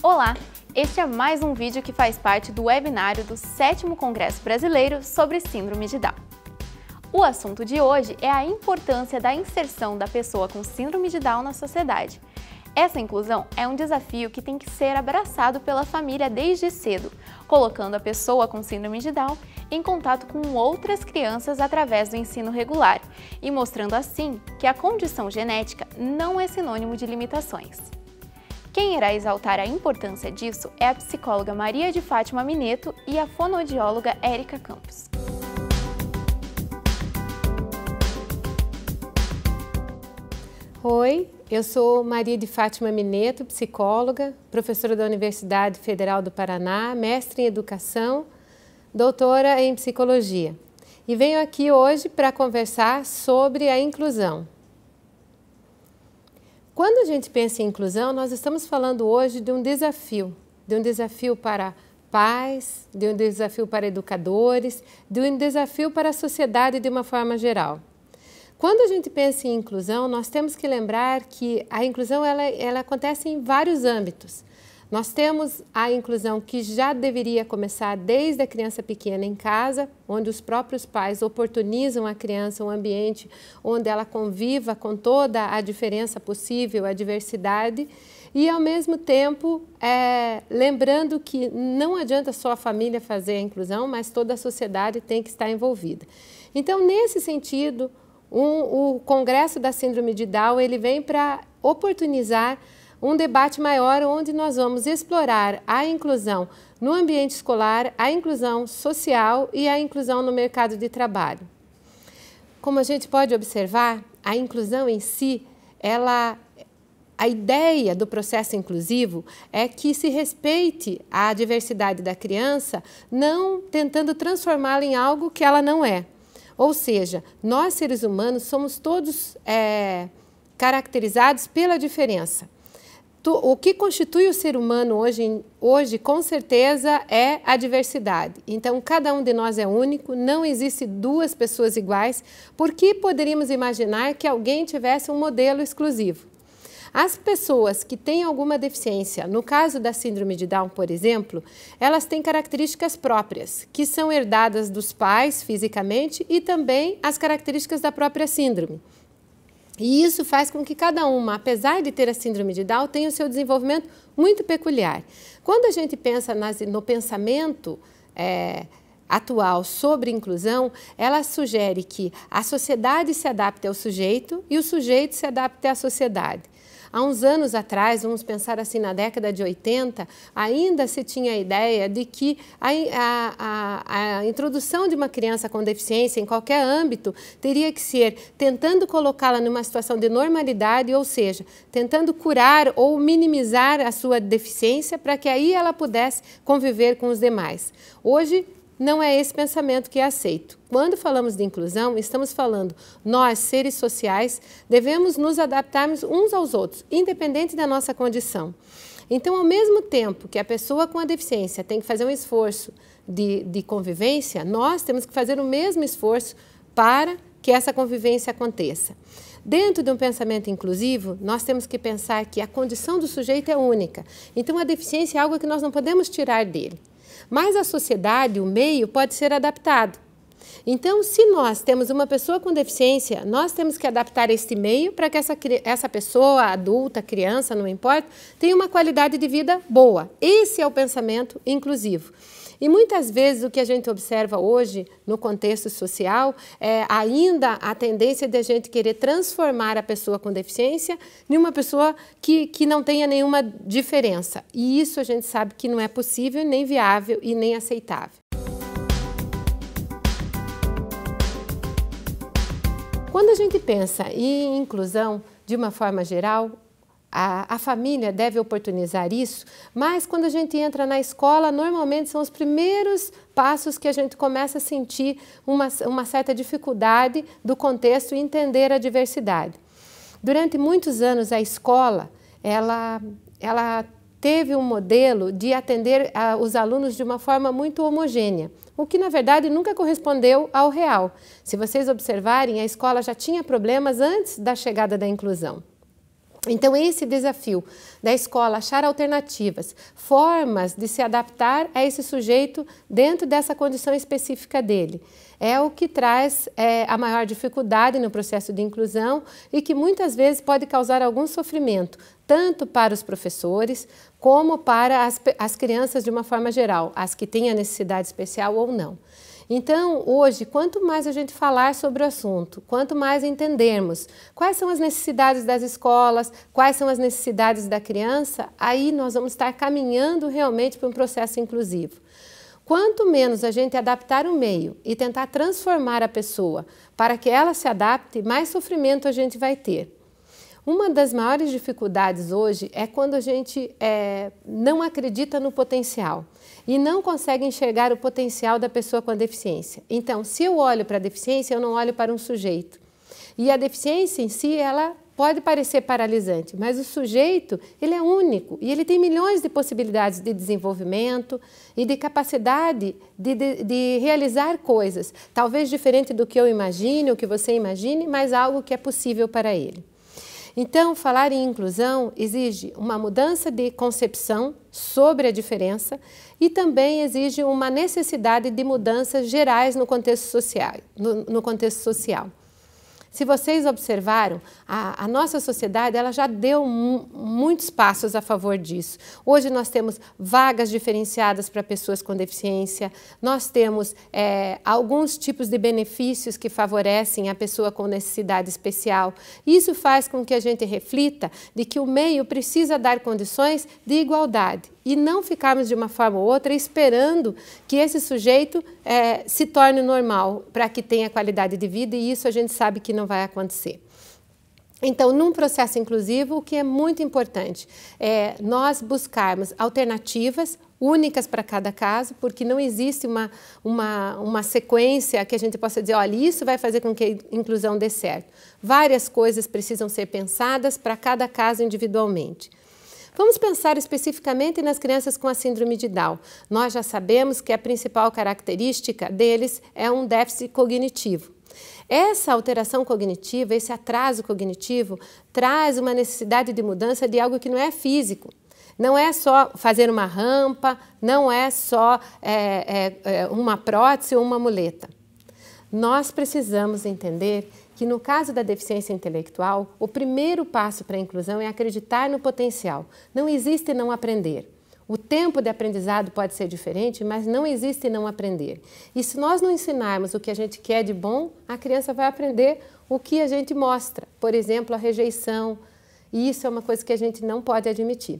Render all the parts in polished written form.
Olá! Este é mais um vídeo que faz parte do webinário do 7º Congresso Brasileiro sobre Síndrome de Down. O assunto de hoje é a importância da inserção da pessoa com Síndrome de Down na sociedade. Essa inclusão é um desafio que tem que ser abraçado pela família desde cedo, colocando a pessoa com Síndrome de Down em contato com outras crianças através do ensino regular e mostrando assim que a condição genética não é sinônimo de limitações. Quem irá exaltar a importância disso é a psicóloga Maria de Fátima Mineto e a fonoaudióloga Érica Campos. Oi, eu sou Maria de Fátima Mineto, psicóloga, professora da Universidade Federal do Paraná, mestre em Educação, doutora em Psicologia. E venho aqui hoje para conversar sobre a inclusão. Quando a gente pensa em inclusão, nós estamos falando hoje de um desafio para pais, de um desafio para educadores, de um desafio para a sociedade de uma forma geral. Quando a gente pensa em inclusão, nós temos que lembrar que a inclusão ela acontece em vários âmbitos. Nós temos a inclusão que já deveria começar desde a criança pequena em casa, onde os próprios pais oportunizam a criança um ambiente onde ela conviva com toda a diferença possível, a diversidade, e ao mesmo tempo lembrando que não adianta só a família fazer a inclusão, mas toda a sociedade tem que estar envolvida. Então, nesse sentido, o Congresso da Síndrome de Down ele vem para oportunizar um debate maior onde nós vamos explorar a inclusão no ambiente escolar, a inclusão social e a inclusão no mercado de trabalho. Como a gente pode observar, a inclusão em si, a ideia do processo inclusivo é que se respeite a diversidade da criança, não tentando transformá-la em algo que ela não é. Ou seja, nós seres humanos somos todos caracterizados pela diferença. O que constitui o ser humano hoje, com certeza, é a diversidade. Então, cada um de nós é único, não existe duas pessoas iguais, porque poderíamos imaginar que alguém tivesse um modelo exclusivo. As pessoas que têm alguma deficiência, no caso da síndrome de Down, por exemplo, elas têm características próprias, que são herdadas dos pais fisicamente e também as características da própria síndrome. E isso faz com que cada uma, apesar de ter a síndrome de Down, tenha o seu desenvolvimento muito peculiar. Quando a gente pensa no pensamento atual sobre inclusão, ela sugere que a sociedade se adapte ao sujeito e o sujeito se adapte à sociedade. Há uns anos atrás, vamos pensar assim na década de 80, ainda se tinha a ideia de que a introdução de uma criança com deficiência em qualquer âmbito teria que ser tentando colocá-la numa situação de normalidade, ou seja, tentando curar ou minimizar a sua deficiência para que aí ela pudesse conviver com os demais. Hoje, não é esse pensamento que é aceito. Quando falamos de inclusão, estamos falando, nós, seres sociais, devemos nos adaptarmos uns aos outros, independente da nossa condição. Então, ao mesmo tempo que a pessoa com a deficiência tem que fazer um esforço de convivência, nós temos que fazer o mesmo esforço para que essa convivência aconteça. Dentro de um pensamento inclusivo, nós temos que pensar que a condição do sujeito é única. Então, a deficiência é algo que nós não podemos tirar dele. Mas a sociedade, o meio, pode ser adaptado. Então, se nós temos uma pessoa com deficiência, nós temos que adaptar este meio para que essa pessoa, adulta, criança, não importa, tenha uma qualidade de vida boa. Esse é o pensamento inclusivo. E muitas vezes o que a gente observa hoje no contexto social é ainda a tendência de a gente querer transformar a pessoa com deficiência em uma pessoa que não tenha nenhuma diferença. E isso a gente sabe que não é possível, nem viável e nem aceitável. Quando a gente pensa em inclusão de uma forma geral, a família deve oportunizar isso, mas quando a gente entra na escola, normalmente são os primeiros passos que a gente começa a sentir uma certa dificuldade do contexto e entender a diversidade. Durante muitos anos, a escola, ela teve um modelo de atender os alunos de uma forma muito homogênea, o que, na verdade, nunca correspondeu ao real. Se vocês observarem, a escola já tinha problemas antes da chegada da inclusão. Então, esse desafio da escola achar alternativas, formas de se adaptar a esse sujeito dentro dessa condição específica dele, é o que traz a maior dificuldade no processo de inclusão e que muitas vezes pode causar algum sofrimento, tanto para os professores como para as crianças de uma forma geral, as que têm a necessidade especial ou não. Então, hoje, quanto mais a gente falar sobre o assunto, quanto mais entendermos quais são as necessidades das escolas, quais são as necessidades da criança, aí nós vamos estar caminhando realmente para um processo inclusivo. Quanto menos a gente adaptar o meio e tentar transformar a pessoa para que ela se adapte, mais sofrimento a gente vai ter. Uma das maiores dificuldades hoje é quando a gente não acredita no potencial e não consegue enxergar o potencial da pessoa com a deficiência. Então, se eu olho para a deficiência, eu não olho para um sujeito. E a deficiência em si, ela pode parecer paralisante, mas o sujeito, ele é único e ele tem milhões de possibilidades de desenvolvimento e de capacidade de realizar coisas, talvez diferente do que eu imagine, ou que você imagine, mas algo que é possível para ele. Então, falar em inclusão exige uma mudança de concepção sobre a diferença e também exige uma necessidade de mudanças gerais no contexto social. Se vocês observaram, a nossa sociedade ela já deu muitos passos a favor disso. Hoje nós temos vagas diferenciadas para pessoas com deficiência, nós temos alguns tipos de benefícios que favorecem a pessoa com necessidade especial. Isso faz com que a gente reflita de que o meio precisa dar condições de igualdade e não ficarmos de uma forma ou outra esperando que esse sujeito se torne normal para que tenha qualidade de vida, e isso a gente sabe que não vai acontecer. Então, num processo inclusivo, o que é muito importante é nós buscarmos alternativas únicas para cada caso, porque não existe uma sequência que a gente possa dizer, olha, isso vai fazer com que a inclusão dê certo. Várias coisas precisam ser pensadas para cada caso individualmente. Vamos pensar especificamente nas crianças com a síndrome de Down. Nós já sabemos que a principal característica deles é um déficit cognitivo. Essa alteração cognitiva, esse atraso cognitivo, traz uma necessidade de mudança de algo que não é físico. Não é só fazer uma rampa, não é só uma prótese ou uma muleta. Nós precisamos entender que no caso da deficiência intelectual, o primeiro passo para a inclusão é acreditar no potencial. Não existe não aprender. O tempo de aprendizado pode ser diferente, mas não existe não aprender. E se nós não ensinarmos o que a gente quer de bom, a criança vai aprender o que a gente mostra. Por exemplo, a rejeição. E isso é uma coisa que a gente não pode admitir.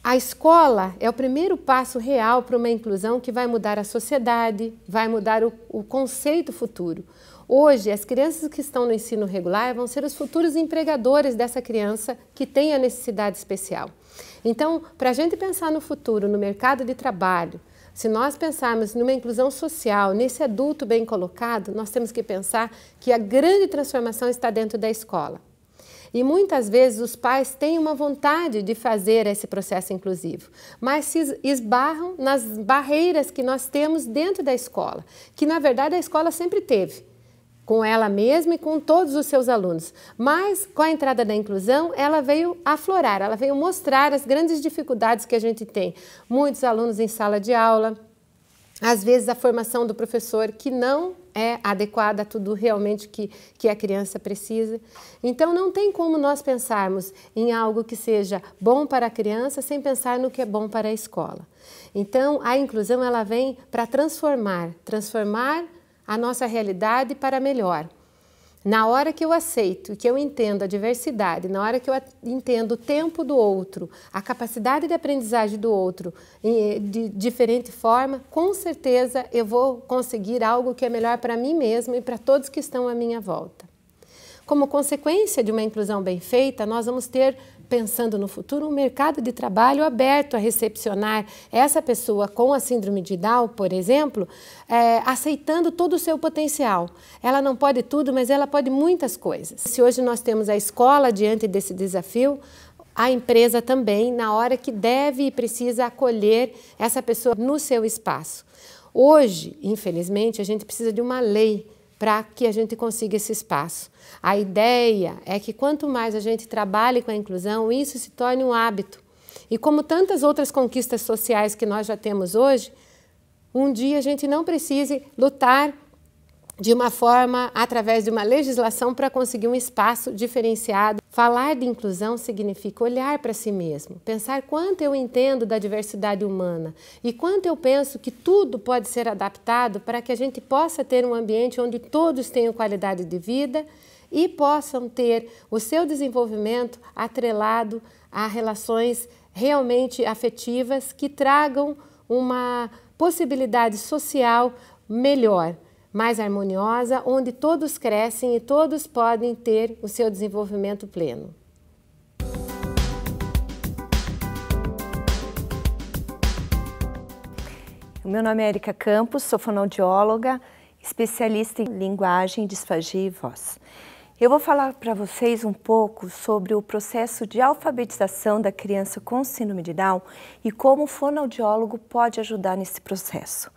A escola é o primeiro passo real para uma inclusão que vai mudar a sociedade, vai mudar o conceito futuro. Hoje, as crianças que estão no ensino regular vão ser os futuros empregadores dessa criança que tem a necessidade especial. Então, para a gente pensar no futuro, no mercado de trabalho, se nós pensarmos numa inclusão social, nesse adulto bem colocado, nós temos que pensar que a grande transformação está dentro da escola. E muitas vezes os pais têm uma vontade de fazer esse processo inclusivo, mas se esbarram nas barreiras que nós temos dentro da escola, que na verdade a escola sempre teve, com ela mesma e com todos os seus alunos. Mas, com a entrada da inclusão, ela veio aflorar, ela veio mostrar as grandes dificuldades que a gente tem. Muitos alunos em sala de aula, às vezes a formação do professor que não é adequada a tudo realmente que a criança precisa. Então, não tem como nós pensarmos em algo que seja bom para a criança sem pensar no que é bom para a escola. Então, a inclusão ela vem para transformar a nossa realidade para melhor. Na hora que eu aceito, que eu entendo a diversidade, na hora que eu entendo o tempo do outro, a capacidade de aprendizagem do outro de diferente forma, com certeza eu vou conseguir algo que é melhor para mim mesmo e para todos que estão à minha volta. Como consequência de uma inclusão bem feita, nós vamos ter, pensando no futuro, um mercado de trabalho aberto a recepcionar essa pessoa com a síndrome de Down, por exemplo, aceitando todo o seu potencial. Ela não pode tudo, mas ela pode muitas coisas. Se hoje nós temos a escola diante desse desafio, a empresa também, na hora que deve e precisa acolher essa pessoa no seu espaço. Hoje, infelizmente, a gente precisa de uma lei para que a gente consiga esse espaço. A ideia é que quanto mais a gente trabalhe com a inclusão, isso se torne um hábito. E como tantas outras conquistas sociais que nós já temos hoje, um dia a gente não precise lutar de uma forma, através de uma legislação, para conseguir um espaço diferenciado. Falar de inclusão significa olhar para si mesmo, pensar quanto eu entendo da diversidade humana e quanto eu penso que tudo pode ser adaptado para que a gente possa ter um ambiente onde todos tenham qualidade de vida e possam ter o seu desenvolvimento atrelado a relações realmente afetivas que tragam uma possibilidade social melhor, mais harmoniosa, onde todos crescem e todos podem ter o seu desenvolvimento pleno. O meu nome é Érica Campos, sou fonoaudióloga, especialista em linguagem, disfagia e voz. Eu vou falar para vocês um pouco sobre o processo de alfabetização da criança com síndrome de Down e como o fonoaudiólogo pode ajudar nesse processo,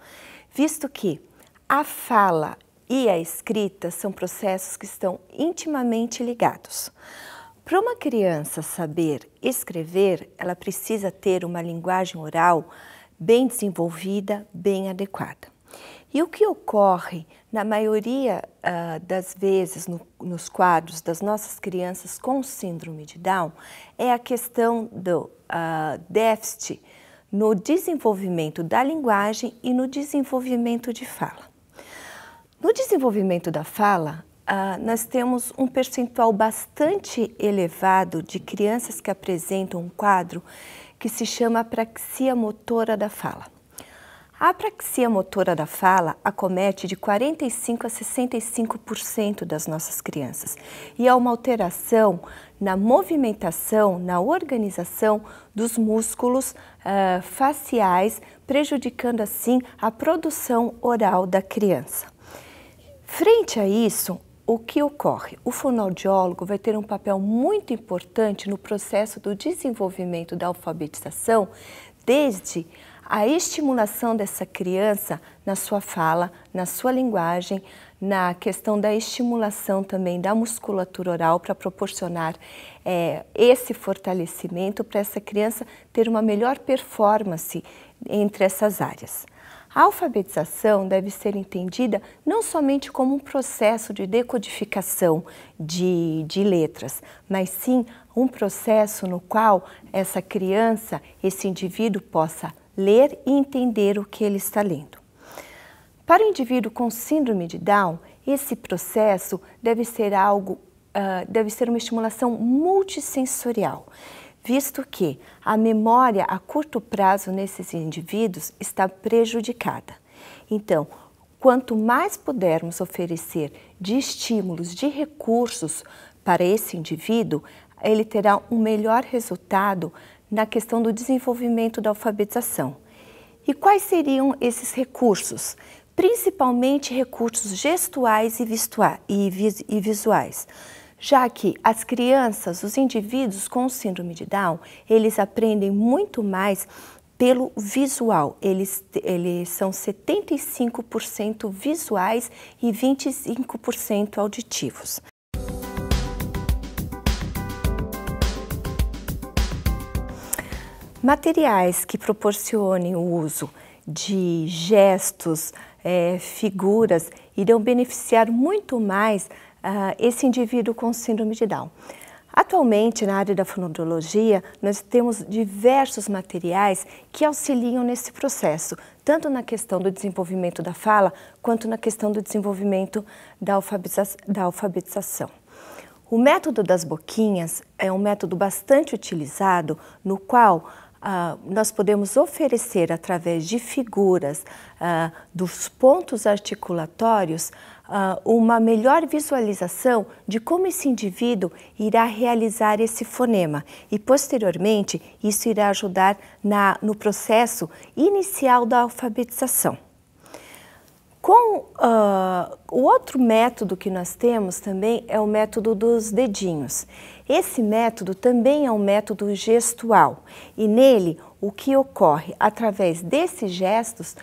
visto que a fala e a escrita são processos que estão intimamente ligados. Para uma criança saber escrever, ela precisa ter uma linguagem oral bem desenvolvida, bem adequada. E o que ocorre, na maioria das vezes, nos quadros das nossas crianças com síndrome de Down, é a questão do déficit no desenvolvimento da linguagem e no desenvolvimento de fala. No desenvolvimento da fala, nós temos um percentual bastante elevado de crianças que apresentam um quadro que se chama apraxia motora da fala. A apraxia motora da fala acomete de 45% a 65% das nossas crianças e é uma alteração na movimentação, na organização dos músculos faciais, prejudicando assim a produção oral da criança. Frente a isso, o que ocorre? O fonoaudiólogo vai ter um papel muito importante no processo do desenvolvimento da alfabetização, desde a estimulação dessa criança na sua fala, na sua linguagem, na questão da estimulação também da musculatura oral para proporcionar esse fortalecimento para essa criança ter uma melhor performance entre essas áreas. A alfabetização deve ser entendida não somente como um processo de decodificação de letras, mas sim um processo no qual essa criança, esse indivíduo possa ler e entender o que ele está lendo. Para o indivíduo com síndrome de Down, esse processo deve ser uma estimulação multissensorial, visto que a memória a curto prazo nesses indivíduos está prejudicada. Então, quanto mais pudermos oferecer de estímulos, de recursos para esse indivíduo, ele terá um melhor resultado na questão do desenvolvimento da alfabetização. E quais seriam esses recursos? Principalmente recursos gestuais e visuais, já que as crianças, os indivíduos com síndrome de Down, eles aprendem muito mais pelo visual. Eles são 75% visuais e 25% auditivos. Materiais que proporcionem o uso de gestos, figuras, irão beneficiar muito mais esse indivíduo com síndrome de Down. Atualmente, na área da fonoaudiologia, nós temos diversos materiais que auxiliam nesse processo, tanto na questão do desenvolvimento da fala, quanto na questão do desenvolvimento da alfabetização. O método das boquinhas é um método bastante utilizado, no qual nós podemos oferecer, através de figuras, dos pontos articulatórios, uma melhor visualização de como esse indivíduo irá realizar esse fonema e, posteriormente, isso irá ajudar no processo inicial da alfabetização. O outro método que nós temos também é o método dos dedinhos. Esse método também é um método gestual e nele o que ocorre através desses gestos,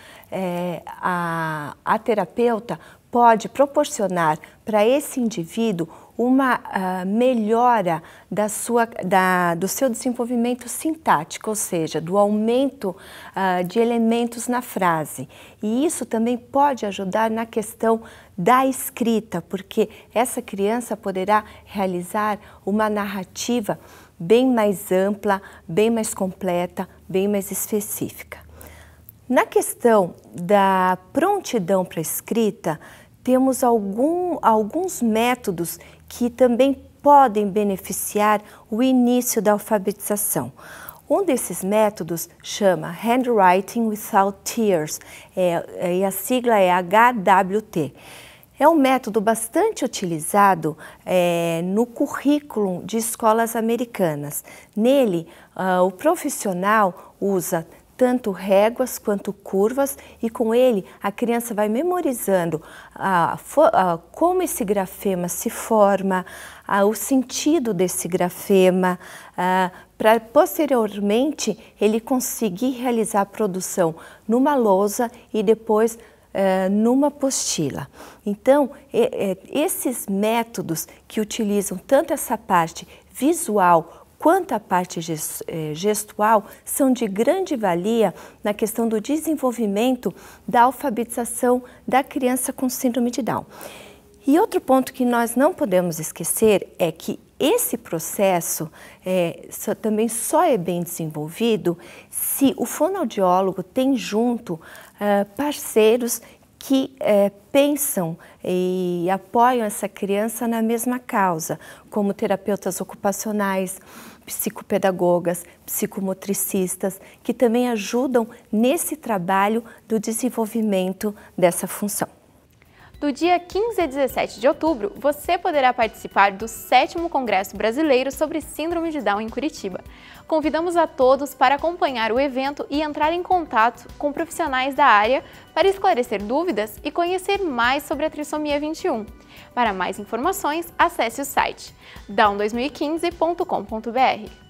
a terapeuta pode proporcionar para esse indivíduo uma melhora do seu desenvolvimento sintático, ou seja, do aumento de elementos na frase. E isso também pode ajudar na questão da escrita, porque essa criança poderá realizar uma narrativa bem mais ampla, bem mais completa, bem mais específica. Na questão da prontidão para a escrita, temos alguns métodos que também podem beneficiar o início da alfabetização. Um desses métodos chama Handwriting Without Tears, e a sigla é HWT. É um método bastante utilizado no currículo de escolas americanas. Nele, o profissional usa tanto réguas quanto curvas, e com ele a criança vai memorizando como esse grafema se forma, o sentido desse grafema, para posteriormente ele conseguir realizar a produção numa lousa e depois numa apostila. Então, esses métodos que utilizam tanto essa parte visual quanto a parte gestual são de grande valia na questão do desenvolvimento da alfabetização da criança com síndrome de Down. E outro ponto que nós não podemos esquecer é que esse processo também só é bem desenvolvido se o fonoaudiólogo tem junto parceiros que pensam e apoiam essa criança na mesma causa, como terapeutas ocupacionais, psicopedagogas, psicomotricistas, que também ajudam nesse trabalho do desenvolvimento dessa função. Do dia 15 a 17 de outubro, você poderá participar do 7º Congresso Brasileiro sobre Síndrome de Down em Curitiba. Convidamos a todos para acompanhar o evento e entrar em contato com profissionais da área para esclarecer dúvidas e conhecer mais sobre a trissomia 21. Para mais informações, acesse o site down2015.com.br.